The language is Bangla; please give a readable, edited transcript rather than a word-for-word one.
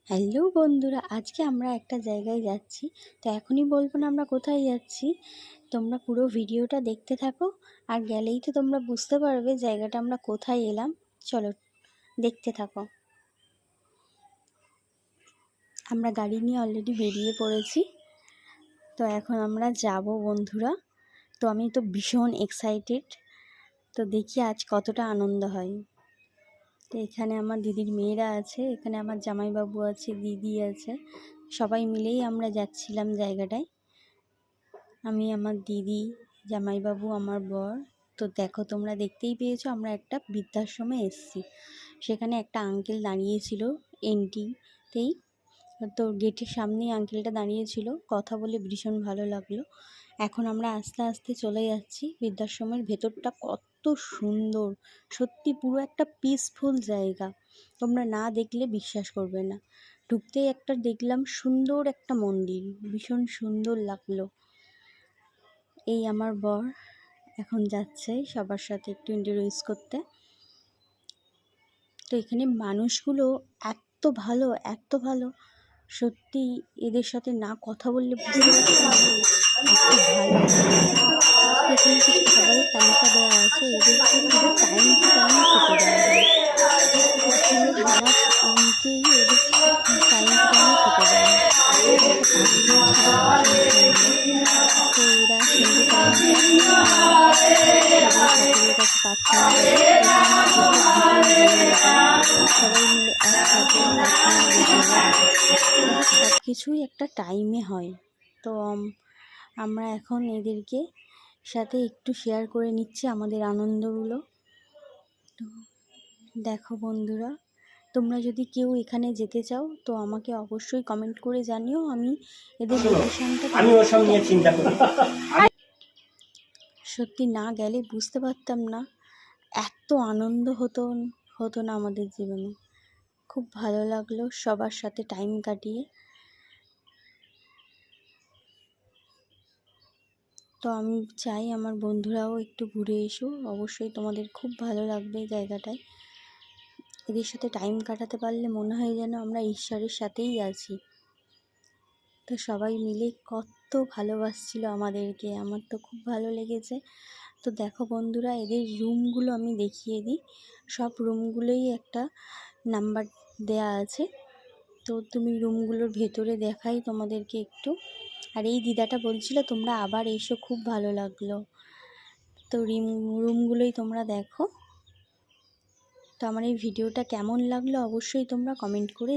হ্যালো বন্ধুরা, আজকে আমরা একটা জায়গায় যাচ্ছি। তো এখনই বলবো না আমরা কোথায় যাচ্ছি, তোমরা পুরো ভিডিওটা দেখতে থাকো। আর গেলেই তো তোমরা বুঝতে পারবে জায়গাটা আমরা কোথায় এলাম। চলো দেখতে থাকো। আমরা গাড়ি নিয়ে অলরেডি বেরিয়ে পড়েছি। তো এখন আমরা যাব বন্ধুরা। তো আমি তো ভীষণ এক্সাইটেড। তো দেখি আজ কতটা আনন্দ হয়। তো এখানে আমার দিদির মেয়েরা আছে, এখানে আমার জামাইবাবু আছে, দিদি আছে, সবাই মিলেই আমরা যাচ্ছিলাম জায়গাটায়। আমি, আমার দিদি, জামাইবাবু, আমার বর। তো দেখো, তোমরা দেখতেই পেয়েছো আমরা একটা বৃদ্ধাশ্রমে এসেছি। সেখানে একটা আঙ্কেল দাঁড়িয়েছিল এন্ট্রিতেই। তো গেটের সামনেই আঙ্কেলটা দাঁড়িয়েছিল, কথা বলে ভীষণ ভালো লাগলো। এখন আমরা আস্তে আস্তে চলে যাচ্ছি। বৃদ্ধাশ্রমের ভেতরটা কত সুন্দর, সত্যি পুরো একটা পিসফুল জায়গা। তোমরা না দেখলে বিশ্বাস করবে না। ঢুকতেই একটা দেখলাম সুন্দর একটা মন্দির, ভীষণ সুন্দর লাগলো। এই আমার বর এখন যাচ্ছে সবার সাথে একটু ইন্টারভিউস করতে। তো এখানে মানুষগুলো এত ভালো, এত ভালো, সত্যি এদের সাথে না কথা বললে বুঝতে পারছি না এত ভালো। এখানে কিছু খাবারের তালিকা দেওয়া আছে, এদেরকে পুরো টাইম টু টাইম খেতে দেওয়া হয়। পুরো সারা দিনকেই এদের টাইম টু টাইম খেতে দেওয়া হয়। একটা পাখিও ছিল ভীষণ সুন্দর। তো এরা সন্ধে টাইমটা সবাই ঠাকুরের কাছে প্রার্থনা করে। এখানে আমার দেখে ভীষণ ভালো লাগলো। সবাই মিলে একসাথে প্রার্থনা বসে সব কিছুই একটা টাইমে হয়। তো আমরা এখন এদেরকে সাথে একটু শেয়ার করে নিচ্ছি আমাদের আনন্দগুলো। তো দেখো বন্ধুরা, তোমরা যদি কেউ এখানে যেতে চাও তো আমাকে অবশ্যই কমেন্ট করে জানিও, আমি এদের লোকেশনটা চিন্তা করি। সত্যি না গেলে বুঝতে পারতাম না এত আনন্দ হতো না আমাদের জীবনে। খুব ভালো লাগলো সবার সাথে টাইম কাটিয়ে। তো আমি চাই আমার বন্ধুরাও একটু ঘুরে এসো, অবশ্যই তোমাদের খুব ভালো লাগবে জায়গাটায়। এদের সাথে টাইম কাটাতে পারলে মনে হয় যেন আমরা ঈশ্বরের সাথেই আছি। তো সবাই মিলে কত ভালোবাসছিল আমাদেরকে, আমার তো খুব ভালো লেগেছে। তো দেখো বন্ধুরা, এদের রুমগুলো আমি দেখিয়ে দিই। সব রুমগুলোই একটা নাম্বার দেয়া আছে। তো তুমি রুমগুলোর ভেতরে দেখাই তোমাদেরকে একটু। আর এই দিদাটা বলছিল তোমরা আবার এসো, খুব ভালো লাগলো। তো রুমগুলোই তোমরা দেখো। তো আমার এই ভিডিওটা কেমন লাগলো অবশ্যই তোমরা কমেন্ট করে